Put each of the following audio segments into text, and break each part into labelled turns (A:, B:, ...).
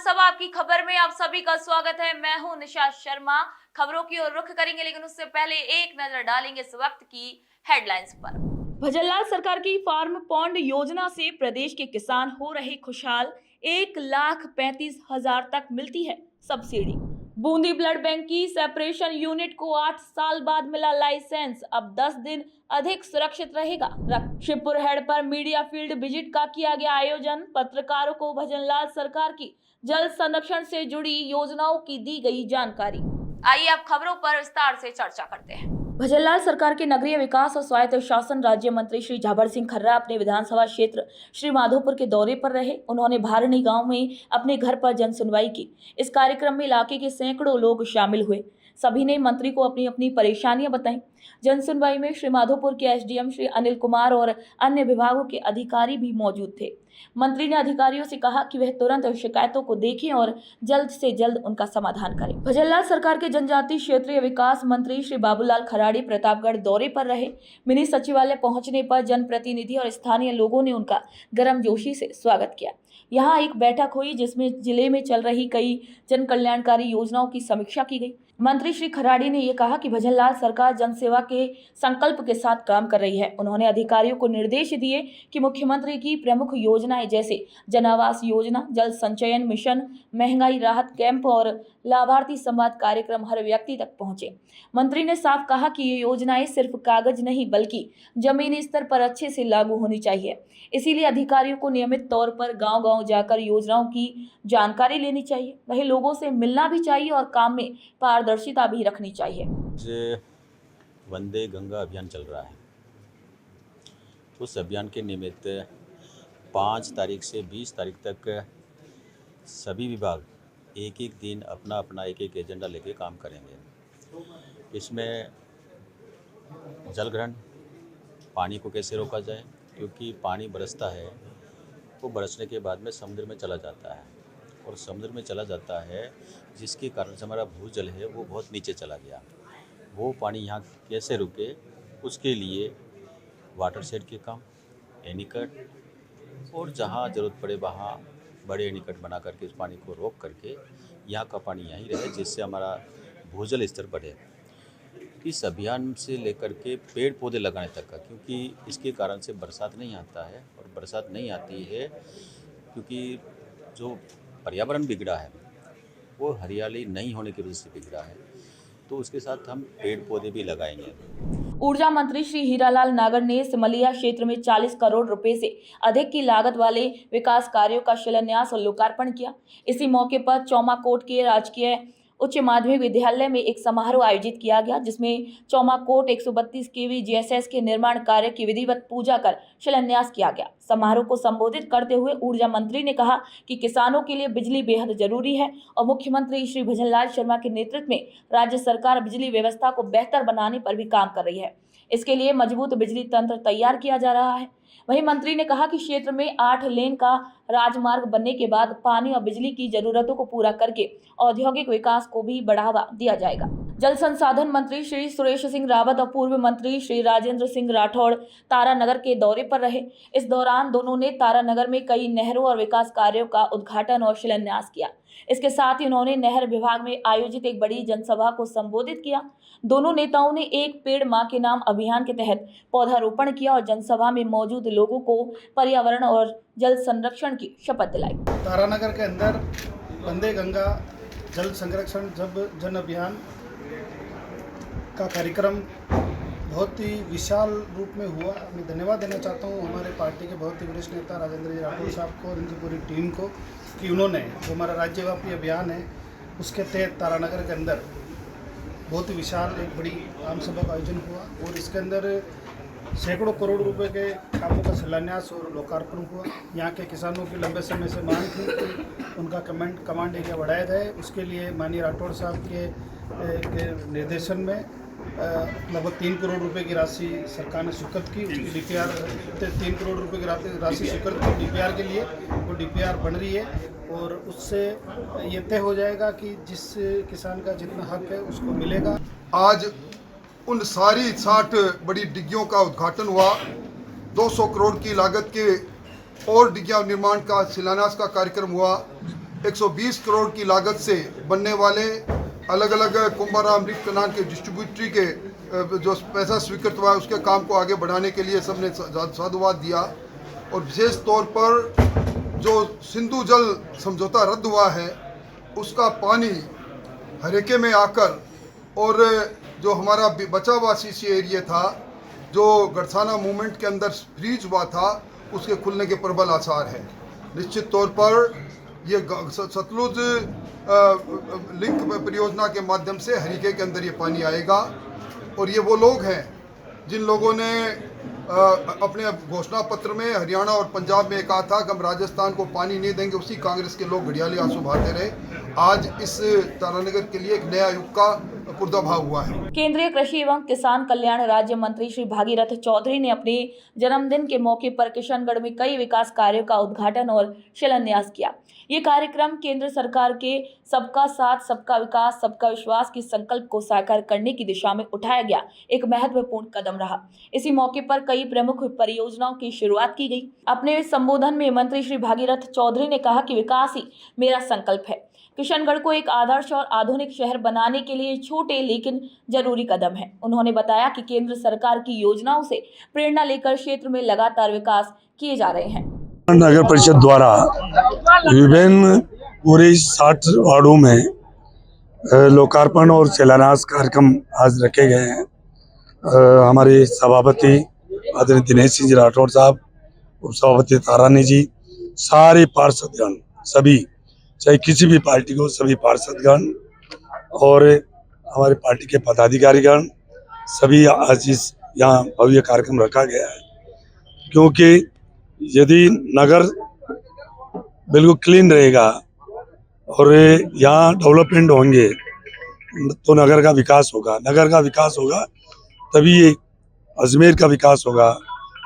A: लोकसभा आपकी खबर में आप सभी का स्वागत है। मैं हूं निशा शर्मा। खबरों की ओर रुख करेंगे, लेकिन उससे पहले एक नजर डालेंगे इस वक्त की हेडलाइंस पर। भजनलाल सरकार की फार्म पॉन्ड योजना से प्रदेश के किसान हो रहे खुशहाल। 1,35,000 तक मिलती है सब्सिडी। बूंदी ब्लड बैंक की सेपरेशन यूनिट को 8 साल बाद मिला लाइसेंस, अब 10 दिन अधिक सुरक्षित रहेगा। शिवपुर हेड पर मीडिया फील्ड विजिट का किया गया आयोजन। पत्रकारों को भजनलाल सरकार की जल संरक्षण से जुड़ी योजनाओं की दी गई जानकारी। आइए अब खबरों पर विस्तार से चर्चा करते हैं। भजनलाल सरकार के नगरीय विकास और स्वायत्त शासन राज्य मंत्री श्री झाबर सिंह खर्रा अपने विधानसभा क्षेत्र श्री माधोपुर के दौरे पर रहे। उन्होंने भारणी गांव में अपने घर पर जन सुनवाई की। इस कार्यक्रम में इलाके के सैकड़ों लोग शामिल हुए। सभी ने मंत्री को अपनी अपनी परेशानियां बताईं। जन सुनवाई में श्री माधोपुर के एसडीएम श्री अनिल कुमार और अन्य विभागों के अधिकारी भी मौजूद थे। मंत्री ने अधिकारियों से कहा कि वह तुरंत शिकायतों को देखें और जल्द से जल्द उनका समाधान करें। भजनलाल सरकार के जनजातीय क्षेत्रीय विकास मंत्री श्री बाबूलाल खराड़ी प्रतापगढ़ दौरे पर रहे। मिनी सचिवालय पहुंचने पर जनप्रतिनिधि और स्थानीय लोगों ने उनका गर्मजोशी से स्वागत किया। यहाँ एक बैठक हुई जिसमें जिले में चल रही कई जन कल्याणकारी योजनाओं की समीक्षा की गई। मंत्री श्री खराड़ी ने यह कहा कि भजनलाल सरकार जनसेवा के संकल्प के साथ काम कर रही है। उन्होंने अधिकारियों को निर्देश दिए कि मुख्यमंत्री की प्रमुख योजनाएं जैसे जन आवास योजना, जल संचयन मिशन, महंगाई राहत कैंप और लाभार्थी संवाद कार्यक्रम हर व्यक्ति तक पहुंचे। मंत्री ने साफ कहा कि ये योजनाएं सिर्फ कागज नहीं बल्कि जमीनी स्तर पर अच्छे से लागू होनी चाहिए। इसीलिए अधिकारियों को नियमित तौर पर गांव-गांव जाकर योजनाओं की जानकारी लेनी चाहिए। वहीं लोगों से मिलना भी चाहिए और काम में पारदर्शिता भी रखनी चाहिए।
B: वंदे गंगा अभियान चल रहा है। उस अभियान के निमित्त 5 तारीख से 20 तारीख तक सभी विभाग एक एक दिन अपना अपना एक एक एजेंडा लेके काम करेंगे। इसमें जल ग्रहण, पानी को कैसे रोका जाए, क्योंकि पानी बरसता है वो बरसने के बाद में समुद्र में चला जाता है और समुद्र में चला जाता है जिसके कारण से हमारा भूजल है वो बहुत नीचे चला गया। वो पानी यहाँ कैसे रुके, उसके लिए वाटर शेड के काम, एनीकट और जहाँ ज़रूरत पड़े वहाँ बड़े एनीकट बना करके इस पानी को रोक करके यहाँ का पानी यहीं रहे, जिससे हमारा भूजल स्तर बढ़े। इस अभियान से लेकर के पेड़ पौधे लगाने तक का, क्योंकि इसके कारण से बरसात नहीं आता है और बरसात नहीं आती है क्योंकि जो पर्यावरण बिगड़ा है वो हरियाली नहीं होने की वजह से बिगड़ा है, तो उसके साथ हम पेड़ पौधे भी लगाएंगे।
A: ऊर्जा मंत्री श्री हीरालाल नागर ने सिमलिया क्षेत्र में 40 करोड़ रुपए से अधिक की लागत वाले विकास कार्यों का शिलान्यास और लोकार्पण किया। इसी मौके पर चौमाकोट के राजकीय उच्च माध्यमिक विद्यालय में एक समारोह आयोजित किया गया, जिसमें चौमाकोट 132 केवी जीएसएस के निर्माण कार्य की विधिवत पूजा कर शिलान्यास किया गया। समारोह को संबोधित करते हुए ऊर्जा मंत्री ने कहा कि किसानों के लिए बिजली बेहद जरूरी है और मुख्यमंत्री श्री भजनलाल शर्मा के नेतृत्व में राज्य सरकार बिजली व्यवस्था को बेहतर बनाने पर भी काम कर रही है। इसके लिए मजबूत बिजली तंत्र तैयार किया जा रहा है। वहीं मंत्री ने कहा कि क्षेत्र में 8 लेन का राजमार्ग बनने के बाद पानी और बिजली की जरूरतों को पूरा करके औद्योगिक विकास को भी बढ़ावा दिया जाएगा। जल संसाधन मंत्री श्री सुरेश सिंह रावत और पूर्व मंत्री श्री राजेंद्र सिंह राठौड़ तारानगर के दौरे पर रहे। इस दौरान दोनों ने तारानगर में कई नहरों और विकास कार्यों का उद्घाटन और शिलान्यास किया। इसके साथ ही उन्होंने नहर विभाग में आयोजित एक बड़ी जनसभा को संबोधित किया। दोनों नेताओं ने एक पेड़ मां के नाम अभियान के तहत पौधारोपण किया और जनसभा में मौजूद लोगों को पर्यावरण और जल संरक्षण की शपथ दिलाई।
C: तारानगर के अंदर वंदे गंगा जल संरक्षण जन अभियान का कार्यक्रम बहुत ही विशाल रूप में हुआ। मैं धन्यवाद देना चाहता हूँ हमारे पार्टी के बहुत ही वरिष्ठ नेता राजेंद्र जी राठौड़ साहब को और उनकी पूरी टीम को कि उन्होंने जो हमारा राज्यव्यापी अभियान है उसके तहत तारानगर के अंदर बहुत ही विशाल एक बड़ी आम सभा का आयोजन हुआ और इसके अंदर सैकड़ों करोड़ रुपए के कामों का शिलान्यास और लोकार्पण हुआ। यहाँ के किसानों की लंबे समय से मांग थी कि उनका कमांड एरिया बढ़ाया जाए। उसके लिए माननीय राठौड़ साहब के निर्देशन में लगभग 3 करोड़ रुपए की राशि सरकार ने स्वीकृत की। उसकी डीपीआर 3 करोड़ रुपए की राशि स्वीकृत की डीपीआर के लिए, वो डीपीआर बन रही है और उससे ये तय हो जाएगा कि जिस किसान का जितना हक है उसको मिलेगा।
D: आज उन सारी 60 बड़ी डिग्गियों का उद्घाटन हुआ। 200 करोड़ की लागत के और डिग्गियां निर्माण का शिलान्यास का कार्यक्रम हुआ। 120 करोड़ की लागत से बनने वाले अलग अलग कुंभारा अमृत कनान के डिस्ट्रीब्यूटरी के जो पैसा स्वीकृत हुआ है उसके काम को आगे बढ़ाने के लिए सबने साधुवाद दिया। और विशेष तौर पर जो सिंधु जल समझौता रद्द हुआ है उसका पानी हरेके में आकर और जो हमारा बचा हुआ सीसी एरिया था जो गड़साना मूवमेंट के अंदर फ्रीज हुआ था उसके खुलने के प्रबल आसार हैं। निश्चित तौर पर ये सतलुज लिंक परियोजना के माध्यम से हरीके के अंदर ये पानी आएगा। और ये वो लोग हैं जिन लोगों ने अपने घोषणा पत्र में हरियाणा और पंजाब में कहा था कि हम राजस्थान को पानी नहीं देंगे, उसी कांग्रेस के लोग घड़ियाली आंसू बहाते रहे। आज इस तारानगर के लिए एक नया युग का पुर्दाभाव हुआ है।
A: केंद्रीय कृषि एवं किसान कल्याण राज्य मंत्री श्री भागीरथ चौधरी ने अपने जन्मदिन के मौके पर किशनगढ़ में कई विकास कार्यों का उद्घाटन और शिलान्यास किया। ये कार्यक्रम केंद्र सरकार के सबका साथ सबका विकास सबका विश्वास की संकल्प को साकार करने की दिशा में उठाया गया एक महत्वपूर्ण कदम रहा। इसी मौके पर कई प्रमुख परियोजनाओं की शुरुआत की गई। अपने संबोधन में मंत्री श्री भागीरथ चौधरी ने कहा कि विकास ही मेरा संकल्प है। किशनगढ़ को एक आदर्श और आधुनिक शहर बनाने के लिए छोटे लेकिन जरूरी कदम है। उन्होंने बताया कि केंद्र सरकार की योजनाओं से प्रेरणा लेकर क्षेत्र में लगातार विकास किए जा रहे हैं।
E: नगर परिषद द्वारा विभिन्न पूरे 60 वार्डों में लोकार्पण और शिलान्यास कार्यक्रम आज रखे गए हैं। हमारे सभापति आदरणीय दिनेश सिंह जी राठौड़ साहब, उप सभापति तारानी जी, सारे पार्षदगण, सभी चाहे किसी भी पार्टी को, सभी पार्षदगण और हमारे पार्टी के पदाधिकारीगण सभी आज इस यहाँ भव्य कार्यक्रम रखा गया है। क्योंकि यदि नगर बिल्कुल क्लीन रहेगा और यहाँ डेवलपमेंट होंगे तो नगर का विकास होगा। नगर का विकास होगा तभी ये अजमेर का विकास होगा,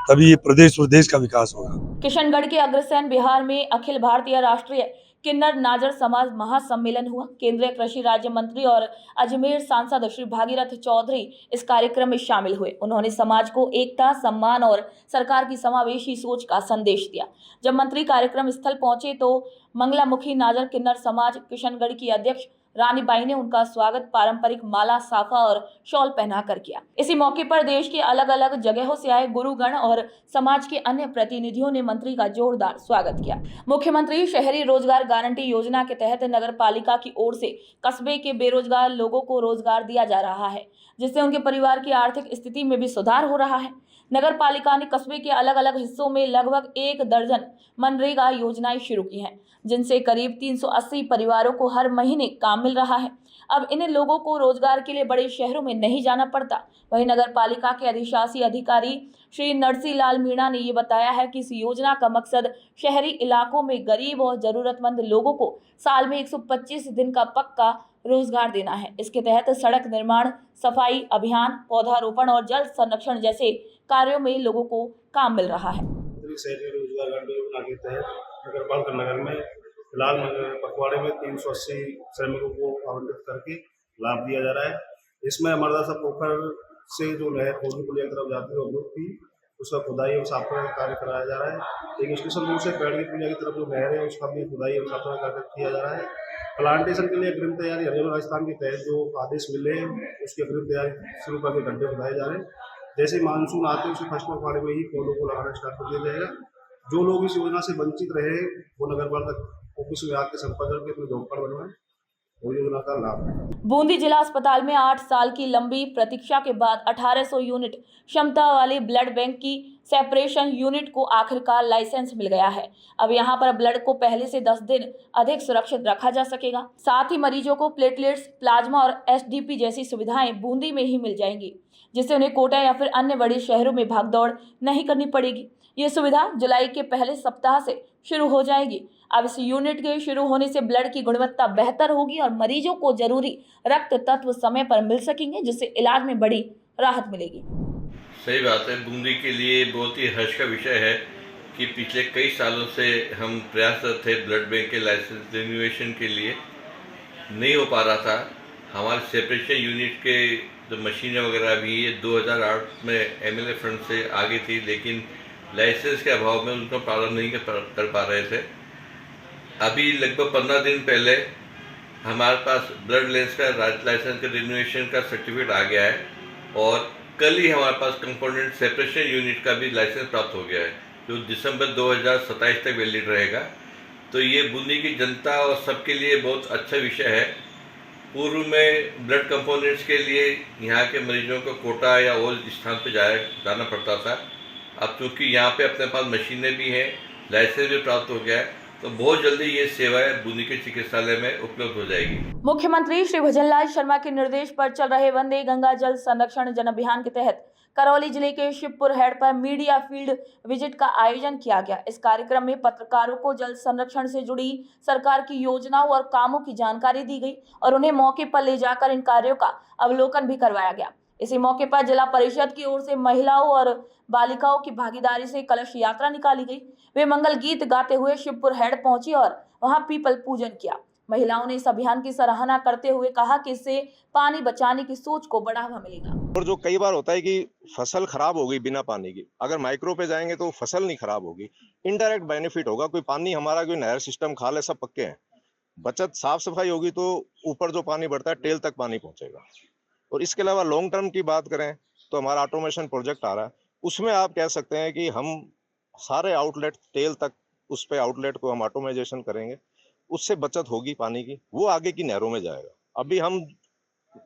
E: तभी ये प्रदेश और देश का विकास होगा।
A: किशनगढ़ के अग्रसेन बिहार में अखिल भारतीय राष्ट्रीय किन्नर नाजर समाज महासम्मेलन हुआ। केंद्रीय कृषि राज्य मंत्री और अजमेर सांसद श्री भागीरथ चौधरी इस कार्यक्रम में शामिल हुए। उन्होंने समाज को एकता, सम्मान और सरकार की समावेशी सोच का संदेश दिया। जब मंत्री कार्यक्रम स्थल पहुंचे तो मंगलामुखी नाजर किन्नर समाज किशनगढ़ की अध्यक्ष रानी बाई ने उनका स्वागत पारंपरिक माला, साफा और शॉल पहनाकर किया। इसी मौके पर देश के अलग अलग जगहों से आए गुरुगण और समाज के अन्य प्रतिनिधियों ने मंत्री का जोरदार स्वागत किया। मुख्यमंत्री शहरी रोजगार गारंटी योजना के तहत नगर पालिका की ओर से कस्बे के बेरोजगार लोगों को रोजगार दिया जा रहा है, जिससे उनके परिवार की आर्थिक स्थिति में भी सुधार हो रहा है। नगर पालिका ने कस्बे के अलग अलग हिस्सों में लगभग 1 दर्जन मनरेगा योजनाएं शुरू की हैं, जिनसे करीब 380 परिवारों को हर महीने काम मिल रहा है। अब इन लोगों को रोजगार के लिए बड़े शहरों में नहीं जाना पड़ता। वहीं नगर पालिका के अधिशासी अधिकारी श्री नरसी लाल मीणा ने ये बताया है कि इस योजना का मकसद शहरी इलाकों में गरीब और जरूरतमंद लोगों को साल में 125 दिन का पक्का रोजगार देना है। इसके तहत सड़क निर्माण, सफाई अभियान, पौधारोपण और जल संरक्षण जैसे कार्यों में लोगों को काम मिल रहा है।
F: शहरी रोजगार गारंटी योजना के तहत नगर पालिका नगर में फिलहाल पखवाड़े में 380 श्रमिकों को आवंटित करके लाभ दिया जा रहा है। इसमें मरदासा पोखर से जो नहर होली पुलिया की तरफ जाती है अवरुद्ध थी, उसका खुदाई और साफ का कार्य कराया जा रहा है। एक स्टेशन रोड से पेड़गी पुलिया की तरफ जो नहर है उसका भी खुदाई और साफ का कार्य किया जा रहा है। प्लांटेशन के लिए अग्रिम तैयारी हरियाणा राजस्थान के तहत जो आदेश मिले हैं उसकी अग्रिम तैयारी शुरू करके गड्ढे खुदाए जा रहे हैं। जैसे मानसून आते हैं उसे फर्स्ट पखवाड़े में ही पौधों को लगाना स्टार्ट कर दिया जाएगा। जो लोग इस योजना से वंचित रहे वो नगर पालिका ऑफिस में आकर संपर्क करके अपने झोंपड़ बनवाएं, वो योजना का लाभ है।
A: बूंदी जिला अस्पताल में 8 साल की लंबी प्रतीक्षा के बाद 1800 यूनिट क्षमता वाले ब्लड बैंक की सेपरेशन यूनिट को आखिरकार लाइसेंस मिल गया है। अब यहां पर ब्लड को पहले से 10 दिन अधिक सुरक्षित रखा जा सकेगा। साथ ही मरीजों को प्लेटलेट्स, प्लाज्मा और एसडीपी जैसी सुविधाएं बूंदी में ही मिल जाएंगी, जिससे उन्हें कोटा या फिर अन्य बड़े शहरों में भागदौड़ नहीं करनी पड़ेगी। ये सुविधा जुलाई के पहले सप्ताह से शुरू हो जाएगी। अब इस यूनिट के शुरू होने से ब्लड की गुणवत्ता बेहतर होगी और मरीजों को जरूरी रक्त तत्व समय पर मिल सकेंगे, जिससे इलाज में बड़ी राहत मिलेगी।
G: सही बात है। बूंदी के लिए बहुत ही हर्ष का विषय है कि पिछले कई सालों से हम प्रयासरत थे ब्लड बैंक के लाइसेंस रिन्यूएशन के लिए, नहीं हो पा रहा था। हमारे सेपरेशन यूनिट के जो मशीनें वगैरह भी ये 2008 में एमएलए फंड से आगे थी, लेकिन लाइसेंस के अभाव में उनका प्रारंभ नहीं कर पा रहे थे। अभी लगभग 15 दिन पहले हमारे पास ब्लड लेंस का लाइसेंस का रिन्यूएशन का सर्टिफिकेट आ गया है और कल ही हमारे पास कंपोनेंट सेपरेशन यूनिट का भी लाइसेंस प्राप्त हो गया है जो दिसंबर 2027 तक वैलिड रहेगा। तो ये बूंदी की जनता और सबके लिए बहुत अच्छा विषय है। पूर्व में ब्लड कंपोनेंट्स के लिए यहाँ के मरीजों को कोटा या और स्थान पर जाना पड़ता था। अब चूँकि यहाँ पे अपने पास मशीनें भी हैं, लाइसेंस भी प्राप्त हो गया है, तो बहुत जल्दी ये सेवाएं बूंदी के चिकित्सालय में उपलब्ध हो जाएगी।
A: मुख्यमंत्री श्री भजनलाल शर्मा के निर्देश पर चल रहे वंदे गंगा जल संरक्षण जन अभियान के तहत करौली जिले के शिवपुर हेड पर मीडिया फील्ड विजिट का आयोजन किया गया। इस कार्यक्रम में पत्रकारों को जल संरक्षण से जुड़ी सरकार की योजनाओं और कामों की जानकारी दी गई और उन्हें मौके पर ले जाकर इन कार्यों का अवलोकन भी करवाया गया। इसी मौके पर जिला परिषद की ओर से महिलाओं और बालिकाओं की भागीदारी से कलश यात्रा निकाली गई। वे मंगल गीत गाते हुए शिवपुर हेड पहुंची और वहां पीपल पूजन किया। महिलाओं ने इस अभियान की सराहना करते हुए कहा कि इससे पानी बचाने की सोच को बढ़ावा मिलेगा।
H: और जो कई बार होता है कि फसल खराब हो गई बिना पानी की, अगर माइक्रो पे जाएंगे तो फसल नहीं खराब होगी, इनडायरेक्ट बेनिफिट होगा। कोई पानी हमारा कोई नहर सिस्टम खाल है, सब पक्के हैं, बचत साफ सफाई होगी तो ऊपर जो पानी बढ़ता है टेल तक पानी पहुंचेगा। और इसके अलावा लॉन्ग टर्म की बात करें तो हमारा ऑटोमेशन प्रोजेक्ट आ रहा है, उसमें आप कह सकते हैं कि हम सारे आउटलेट टेल तक उस पे आउटलेट को हम ऑटोमाइजेशन करेंगे, उससे बचत होगी पानी की, वो आगे की नहरों में जाएगा। अभी हम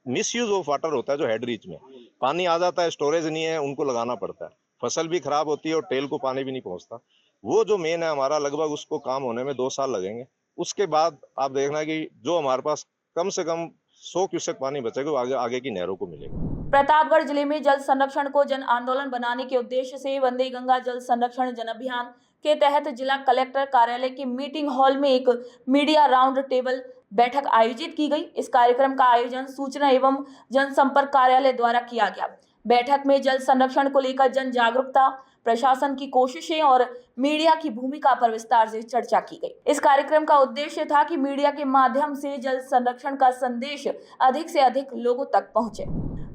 H: मिसयूज ऑफ वाटर होता है जो हेड रीच में पानी आ जाता है, स्टोरेज नहीं है, उनको लगाना पड़ता है, फसल भी खराब होती है और टेल को पानी भी नहीं पहुंचता। वो जो मेन है हमारा, लगभग उसको काम होने में 2 साल लगेंगे। उसके बाद आप देखना कि जो हमारे पास कम से कम 100 क्यूसेक पानी बचेगा वो आगे की नहरों को मिलेगा।
A: प्रतापगढ़ जिले में जल संरक्षण को जन आंदोलन बनाने के उद्देश्य से वंदे गंगा जल संरक्षण जन अभियान के तहत जिला कलेक्टर कार्यालय के मीटिंग हॉल में एक मीडिया राउंड टेबल बैठक आयोजित की गई। इस कार्यक्रम का आयोजन सूचना एवं जनसंपर्क कार्यालय द्वारा किया गया। बैठक में जल संरक्षण को लेकर जन जागरूकता, प्रशासन की कोशिशें और मीडिया की भूमिका पर विस्तार से चर्चा की गई। इस कार्यक्रम का उद्देश्य था कि मीडिया के माध्यम से जल संरक्षण का संदेश अधिक से अधिक लोगों तक पहुंचे।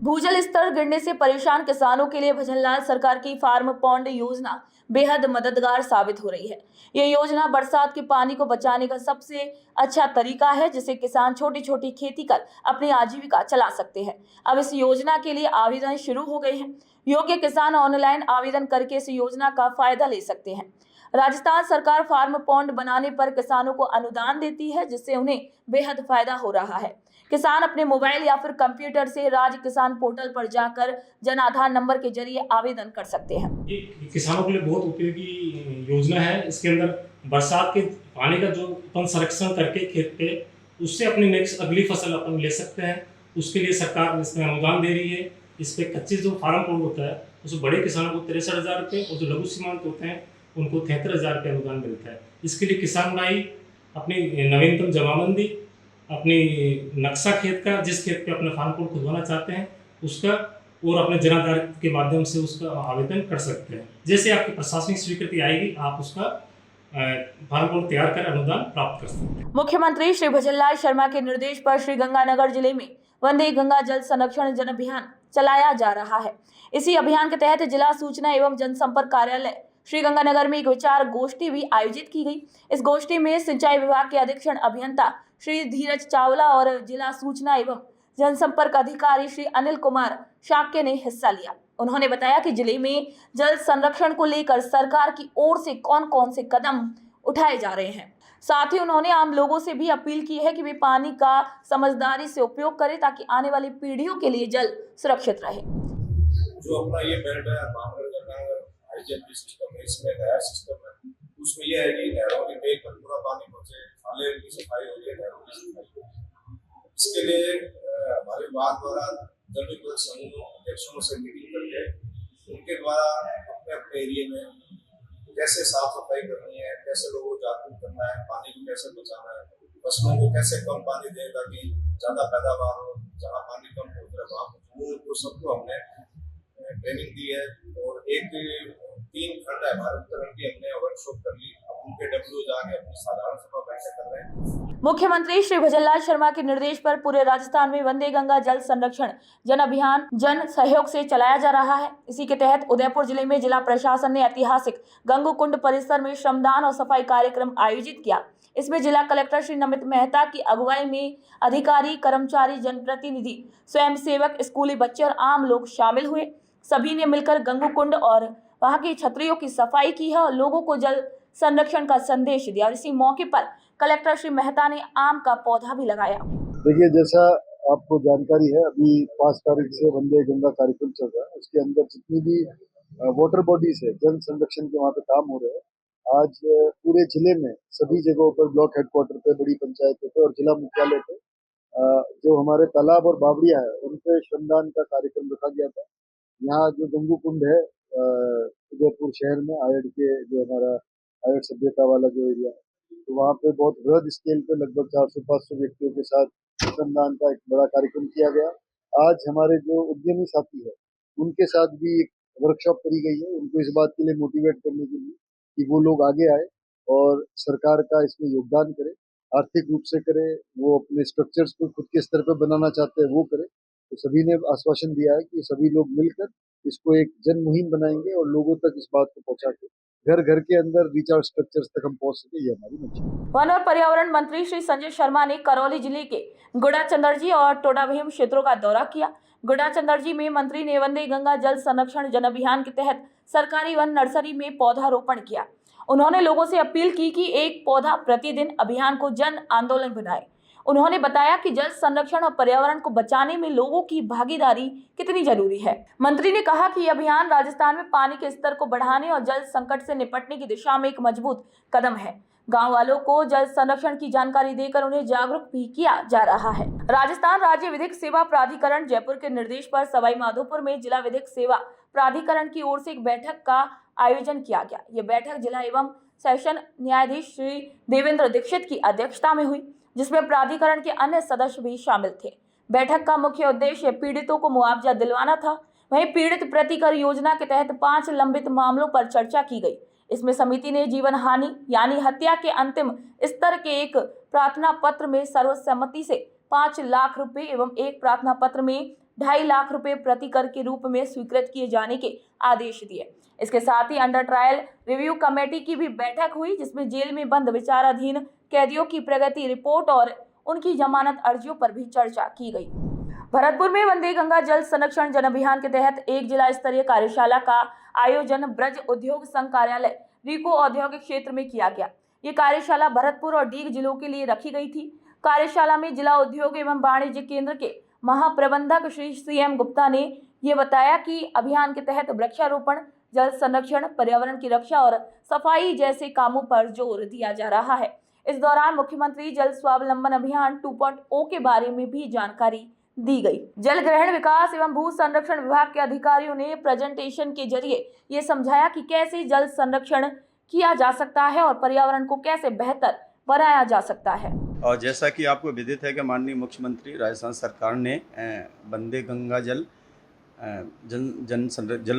A: भूजल स्तर गिरने से परेशान किसानों के लिए भजनलाल सरकार की फार्म पॉन्ड योजना बेहद मददगार साबित हो रही है। ये योजना बरसात के पानी को बचाने का सबसे अच्छा तरीका है, जिससे किसान छोटी छोटी खेती कर अपनी आजीविका चला सकते हैं। अब इस योजना के लिए आवेदन शुरू हो गए हैं। योग्य किसान ऑनलाइन आवेदन करके इस योजना का फायदा ले सकते हैं। राजस्थान सरकार फार्म पॉन्ड बनाने पर किसानों को अनुदान देती है, जिससे उन्हें बेहद फायदा हो रहा है। किसान अपने मोबाइल या फिर कंप्यूटर से राज्य किसान पोर्टल पर जाकर जन आधार नंबर के जरिए आवेदन कर सकते हैं।
I: ये किसानों के लिए बहुत उपयोगी योजना है। इसके अंदर बरसात के पानी का जो अपन संरक्षण करके खेत पे, उससे अपनी नेक्स्ट अगली फसल अपन ले सकते हैं। उसके लिए सरकार इसमें अनुदान दे रही है। इस पे 25 जो फार्म पॉन्ड होता है उसमें बड़े किसानों को 63,000 रुपये और जो लघु सीमांत होते हैं उनको 73,000 रुपये अनुदान मिलता है। इसके लिए किसान भाई अपनी नवीनतम जमाबंदी, अपनी नक्शा खेत का, जिस खेत पे अपना फार्म पॉन्ड खुदवाना चाहते हैं उसका, और अपने जन आधार के माध्यम से उसका आवेदन कर सकते हैं। जैसे आपकी प्रशासनिक स्वीकृति आएगी आप उसका फार्म पॉन्ड तैयार कर अनुदान प्राप्त कर सकते हैं।
A: मुख्यमंत्री श्री भजनलाल शर्मा के निर्देश पर श्रीगंगानगर जिले में वंदे गंगा जल संरक्षण जन अभियान चलाया जा रहा है। इसी अभियान के तहत जिला सूचना एवं जनसंपर्क कार्यालय श्रीगंगानगर में एक विचार गोष्ठी भी आयोजित की गई। इस गोष्ठी में सिंचाई विभाग के अधीक्षण अभियंता श्री धीरज चावला और जिला सूचना एवं जनसंपर्क अधिकारी श्री अनिल कुमार शाक्य ने हिस्सा लिया। उन्होंने बताया कि जिले में जल संरक्षण को लेकर सरकार की ओर से कौन कौन से कदम उठाए जा रहे हैं। साथ ही उन्होंने आम लोगों से भी अपील की है कि वे पानी का समझदारी से उपयोग करें ताकि आने वाली पीढ़ियों के लिए जल सुरक्षित रहे।
J: जो अपना ये बेल्ट है आईजीएलपी सिस्टम है, इसमें नया सिस्टम है, उसमें यह है कि नहरों के बेग पर पूरा पानी पहुंचे, नाले की सफाई हो रही है, नहरों की सफाई। इसके लिए हमारे विभाग द्वारा जल विद्युत समूह अध्यक्षों से मीटिंग करके उनके द्वारा अपने अपने एरिया में कैसे साफ सफाई करनी है, कैसे लोगों को जागरूक करना है, पानी को कैसे बचाना है, फसलों को कैसे कम पानी दें ताकि ज्यादा पैदावार हो, जहाँ पानी कम हो रहा है वहाँ तो सबको हमने ट्रेनिंग दी है। और 3 खंड है हमारे उत्तराखंड की, हमने वर्कशॉप कर ली। अब उनके डब्ल्यू जाके अपनी साधारण सभा बैठक कर रहे हैं।
A: मुख्यमंत्री श्री भजनलाल शर्मा के निर्देश पर पूरे राजस्थान में वंदे गंगा जल संरक्षण जन अभियान जन सहयोग से चलाया जा रहा है। इसी के तहत उदयपुर जिले में जिला प्रशासन ने ऐतिहासिक गंगू कुंड परिसर में श्रमदान और सफाई कार्यक्रम आयोजित किया। इसमें जिला कलेक्टर श्री नमित मेहता की अगुवाई में अधिकारी, कर्मचारी, जनप्रतिनिधि, स्वयंसेवक, स्कूली बच्चे और आम लोग शामिल हुए। सभी ने मिलकर गंगू कुंड और वहां की छतरियों की सफाई की है और लोगों को जल संरक्षण का संदेश दिया। और इसी मौके पर कलेक्टर श्री मेहता ने आम का पौधा भी लगाया।
K: देखिए, जैसा आपको जानकारी है, अभी 5 तारीख से वंदे गंगा कार्यक्रम चल रहा है। उसके अंदर जितनी भी वाटर बॉडीज है, जल संरक्षण के वहाँ पे काम हो रहे हैं। आज पूरे जिले में सभी जगहों पर, ब्लॉक हेडक्वार्टर पे, बड़ी पंचायतों पे और जिला मुख्यालय पे जो हमारे तालाब और बावड़िया है, उन पे श्रमदान का कार्यक्रम रखा गया था। यहाँ जो गंगू कुंड है उदयपुर शहर में, आयड के जो हमारा आयड सभ्यता वाला जो एरिया है, तो वहाँ पे बहुत बृहद स्केल पे लगभग 400-500 व्यक्तियों के साथ श्रमदान का एक बड़ा कार्यक्रम किया गया। आज हमारे जो उद्यमी साथी है, उनके साथ भी एक वर्कशॉप करी गई है, उनको इस बात के लिए मोटिवेट करने के लिए कि वो लोग आगे आए और सरकार का इसमें योगदान करें, आर्थिक रूप से करें, वो अपने स्ट्रक्चर्स को खुद के स्तर पर बनाना चाहते हैं वो करें। तो सभी ने आश्वासन दिया है कि सभी लोग मिलकर इसको एक जन मुहिम बनाएंगे और लोगों तक इस बात को पहुंचा के घर घर के अंदर रिचार्ज स्ट्रक्चर्स तक हम पहुंच सके, ये हमारी मंशा है।
A: वन और पर्यावरण मंत्री श्री संजय शर्मा ने करौली जिले के गुड़ाचंदरजी और टोडाभीम क्षेत्रों का दौरा किया। गुड़ाचंदरजी में मंत्री ने वंदे गंगा जल संरक्षण जन अभियान के तहत सरकारी वन नर्सरी में पौधारोपण किया। उन्होंने लोगों से अपील की कि एक पौधा प्रतिदिन अभियान को जन आंदोलन बनाए। उन्होंने बताया कि जल संरक्षण और पर्यावरण को बचाने में लोगों की भागीदारी कितनी जरूरी है। मंत्री ने कहा कि यह अभियान राजस्थान में पानी के स्तर को बढ़ाने और जल संकट से निपटने की दिशा में एक मजबूत कदम है। गांव वालों को जल संरक्षण की जानकारी देकर उन्हें जागरूक भी किया जा रहा है। राजस्थान राज्य विधिक सेवा प्राधिकरण जयपुर के निर्देश पर सवाई माधोपुर में जिला विधिक सेवा प्राधिकरण की ओर से एक बैठक का आयोजन किया गया। ये बैठक जिला एवं सेशन न्यायाधीश श्री देवेंद्र दीक्षित की अध्यक्षता में हुई, जिसमें प्राधिकरण के अन्य सदस्य भी शामिल थे। बैठक का मुख्य उद्देश्य पीड़ितों को मुआवजा दिलवाना था। वहीं पीड़ित प्रतिकर योजना के तहत 5 लंबित मामलों पर चर्चा की गई। इसमें समिति ने जीवन हानि यानी हत्या के अंतिम स्तर के एक प्रार्थना पत्र में सर्वसम्मति से 5 लाख रुपए एवं एक प्रार्थना पत्र में 2.5 लाख रुपए प्रतिकर के रूप में स्वीकृत किए जाने के आदेश दिए। इसके साथ ही अंडर ट्रायल रिव्यू कमेटी की भी बैठक हुई, जिसमें जेल में बंद विचाराधीन कैदियों की प्रगति रिपोर्ट और उनकी जमानत अर्जियों पर भी चर्चा की गई। भरतपुर में वंदे गंगा जल संरक्षण जन अभियान के तहत एक जिला स्तरीय कार्यशाला का आयोजन ब्रज उद्योग संघ कार्यालय रीको औद्योगिक क्षेत्र में किया गया। ये कार्यशाला भरतपुर और डीग जिलों के लिए रखी गई थी। कार्यशाला में जिला उद्योग एवं वाणिज्य केंद्र के महाप्रबंधक श्री CM गुप्ता ने ये बताया कि अभियान के तहत वृक्षारोपण, जल संरक्षण, पर्यावरण की रक्षा और सफाई जैसे कामों पर जोर दिया जा रहा है। इस दौरान मुख्यमंत्री जल स्वावलंबन अभियान 2.0 के बारे में भी जानकारी दी गई। जल ग्रहण विकास एवं भू संरक्षण विभाग के अधिकारियों ने प्रेजेंटेशन के जरिए ये समझाया कि कैसे जल संरक्षण किया जा सकता है और पर्यावरण को कैसे बेहतर बनाया जा सकता है।
L: और जैसा कि आपको विदित है कि माननीय मुख्यमंत्री राजस्थान सरकार ने वंदे गंगा जल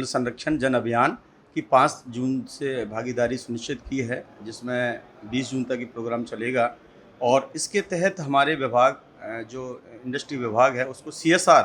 L: संरक्षण जन अभियान की 5 जून से भागीदारी सुनिश्चित की है, जिसमें 20 जून तक ये प्रोग्राम चलेगा। और इसके तहत हमारे विभाग जो इंडस्ट्री विभाग है उसको CSR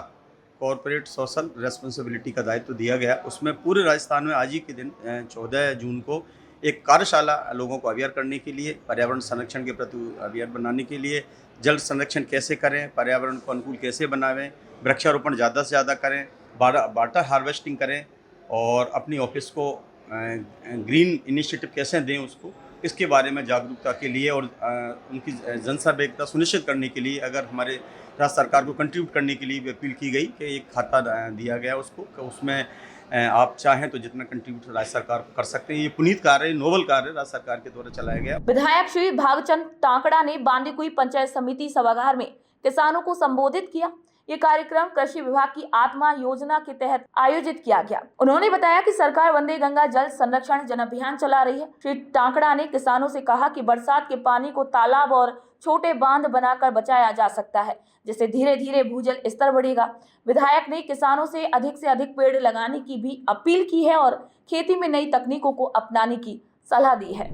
L: कॉरपोरेट सोशल रेस्पॉन्सिबिलिटी का दायित्व दिया गया। उसमें पूरे राजस्थान में आज ही के दिन 14 जून को एक कार्यशाला लोगों को अवेयर करने के लिए, पर्यावरण संरक्षण के प्रति अवेयर बनाने के लिए, जल संरक्षण कैसे करें, पर्यावरण को अनुकूल कैसे बनावें, वृक्षारोपण ज़्यादा से ज़्यादा करें, वाटर हार्वेस्टिंग करें और अपनी ऑफिस को ग्रीन इनिशिएटिव कैसे दें उसको, इसके बारे में जागरूकता के लिए और उनकी जनसहभागिता सुनिश्चित करने के लिए अगर हमारे राज्य सरकार को कंट्रीब्यूट करने के लिए भी अपील की गई कि एक खाता दिया गया उसको, कि उसमें आप चाहें तो जितना कंट्रीब्यूट राज्य सरकार कर सकते हैं। ये पुनीत कार्य, नोबल कार्य राज्य सरकार के द्वारा चलाया गया।
A: विधायक श्री भागचंद टांकड़ा ने बांदीकुई पंचायत समिति सभागार में किसानों को संबोधित किया। ये कार्यक्रम कृषि विभाग की आत्मा योजना के तहत आयोजित किया गया। उन्होंने बताया कि सरकार वंदे गंगा जल संरक्षण जन अभियान चला रही है। श्री टांकड़ा ने किसानों से कहा कि बरसात के पानी को तालाब और छोटे बांध बनाकर बचाया जा सकता है, जिससे धीरे धीरे भूजल स्तर बढ़ेगा। विधायक ने किसानों से अधिक पेड़ लगाने की भी अपील की है और खेती में नई तकनीकों को अपनाने की सलाह दी है।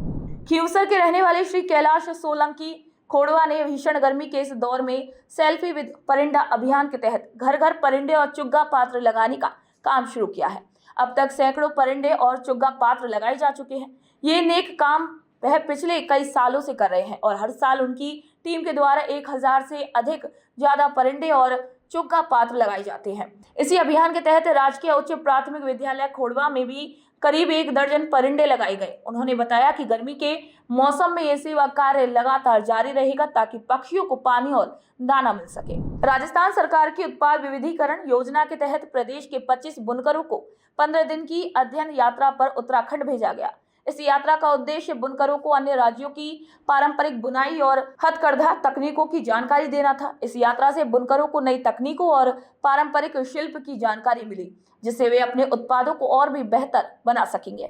A: खींवसर के रहने वाले श्री कैलाश सोलंकी खोड़वा ने भीषण गर्मी के इस दौर में सेल्फी विद परिंडा अभियान के तहत घर घर परिंडे और चुग्गा पात्र लगाने का काम शुरू किया है। अब तक सैकड़ों परिंडे और चुग्गा पात्र लगाए जा चुके हैं। ये नेक काम वह पिछले कई सालों से कर रहे हैं और हर साल उनकी टीम के द्वारा 1000 से अधिक ज्यादा परिंडे और चुग्गा पात्र लगाए जाते हैं। इसी अभियान के तहत राजकीय उच्च प्राथमिक विद्यालय खोड़वा में भी करीब 1 दर्जन परिंडे लगाए गए। उन्होंने बताया कि गर्मी के मौसम में ये सेवा कार्य लगातार जारी रहेगा ताकि पक्षियों को पानी और दाना मिल सके। राजस्थान सरकार की उत्पाद विविधीकरण योजना के तहत प्रदेश के 25 बुनकरों को 15 दिन की अध्ययन यात्रा पर उत्तराखंड भेजा गया। इस यात्रा का उद्देश्य बुनकरों को अन्य राज्यों की पारंपरिक बुनाई और हथकरघा तकनीकों की जानकारी देना था। इस यात्रा से बुनकरों को नई तकनीकों और पारंपरिक शिल्प की जानकारी मिली, जिससे वे अपने उत्पादों को और भी बेहतर बना सकेंगे।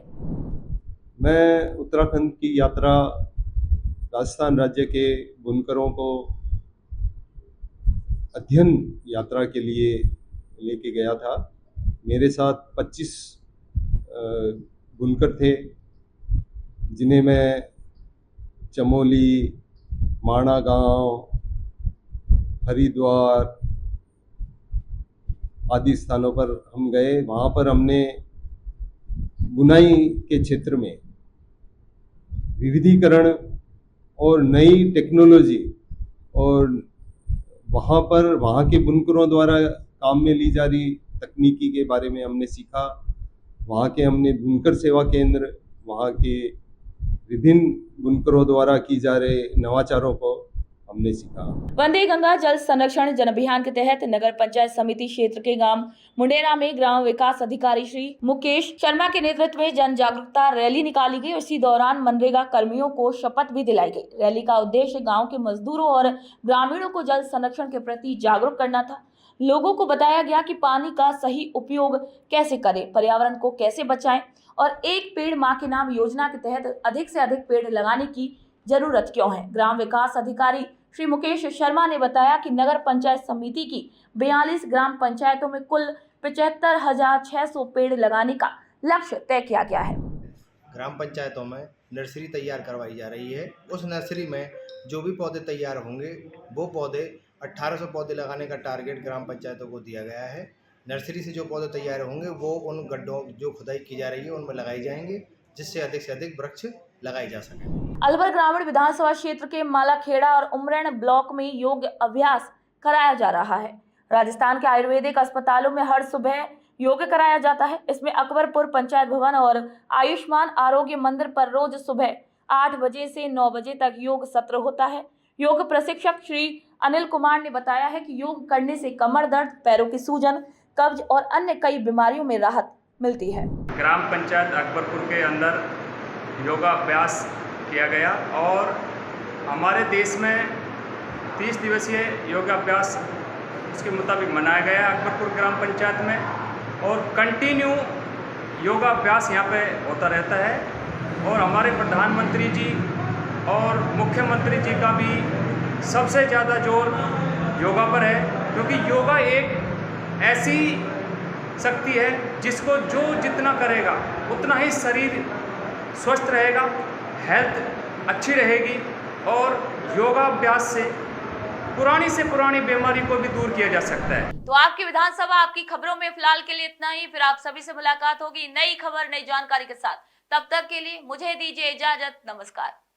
M: मैं उत्तराखंड की यात्रा राजस्थान राज्य के बुनकरों को अध्ययन यात्रा के लिए लेके गया था। मेरे साथ 25 बुनकर थे, जिन्हें मैं चमोली, माणा गांव, हरिद्वार आदि स्थानों पर हम गए। वहाँ पर हमने बुनाई के क्षेत्र में विविधीकरण और नई टेक्नोलॉजी और वहाँ के बुनकरों द्वारा काम में ली जा रही तकनीकी के बारे में हमने सीखा। वहाँ के हमने बुनकर सेवा केंद्र, वहाँ के विभिन्न बुनकरों द्वारा की जा रहे नवाचारों को हमने सीखा।
A: वंदे गंगा जल संरक्षण जन अभियान के तहत नगर पंचायत समिति क्षेत्र के गांव मुंडेरा में ग्राम विकास अधिकारी श्री मुकेश शर्मा के नेतृत्व में जन जागरूकता रैली निकाली गई। इसी दौरान मनरेगा कर्मियों को शपथ भी दिलाई गई। रैली का उद्देश्य गाँव के मजदूरों और ग्रामीणों को जल संरक्षण के प्रति जागरूक करना था। लोगों को बताया गया कि पानी का सही उपयोग कैसे करें, पर्यावरण को कैसे बचाएं और एक पेड़ मां के नाम योजना के तहत अधिक से अधिक पेड़ लगाने की जरूरत क्यों है। ग्राम विकास अधिकारी श्री मुकेश शर्मा ने बताया कि नगर पंचायत समिति की 42 ग्राम पंचायतों में कुल 75,600 पेड़ लगाने का लक्ष्य तय किया गया है।
N: ग्राम पंचायतों में नर्सरी तैयार करवाई जा रही है। उस नर्सरी में जो भी पौधे तैयार होंगे वो पौधे 1800 पौधे लगाने का टारगेट ग्राम पंचायतों को दिया गया है। नर्सरी से जो पौधे तैयार होंगे वो उन गड्ढों जो खुदाई की जा रही है उनमें लगाए जाएंगे, जिससे अधिक वृक्ष लगाए जा सके।
A: अलवर ग्रामीण विधानसभा क्षेत्र के मालाखेड़ा और उमरेण ब्लॉक में योग अभ्यास कराया जा रहा है। राजस्थान के आयुर्वेदिक अस्पतालों में हर सुबह योग कराया जाता है। इसमें अकबरपुर पंचायत भवन और आयुष्मान आरोग्य मंदिर पर रोज सुबह 8 बजे से 9 बजे तक योग सत्र होता है। योग प्रशिक्षक श्री अनिल कुमार ने बताया है कि योग करने से कमर दर्द, पैरों की सूजन, कब्ज और अन्य कई बीमारियों में राहत मिलती है।
O: ग्राम पंचायत अकबरपुर के अंदर योगाभ्यास किया गया और हमारे देश में 30 दिवसीय योगाभ्यास उसके मुताबिक मनाया गया अकबरपुर ग्राम पंचायत में और कंटिन्यू योगाभ्यास यहाँ पे होता रहता है। और हमारे प्रधानमंत्री जी और मुख्यमंत्री जी का भी सबसे ज़्यादा जोर योगा पर है, क्योंकि योगा एक ऐसी शक्ति है जिसको जो जितना करेगा उतना ही शरीर स्वस्थ रहेगा, हेल्थ अच्छी रहेगी और योगाभ्यास से पुरानी बीमारी को भी दूर किया जा सकता है।
A: तो आपकी विधानसभा आपकी खबरों में फिलहाल के लिए इतना ही। फिर आप सभी से मुलाकात होगी नई खबर, नई जानकारी के साथ। तब तक के लिए मुझे दीजिए इजाजत। नमस्कार।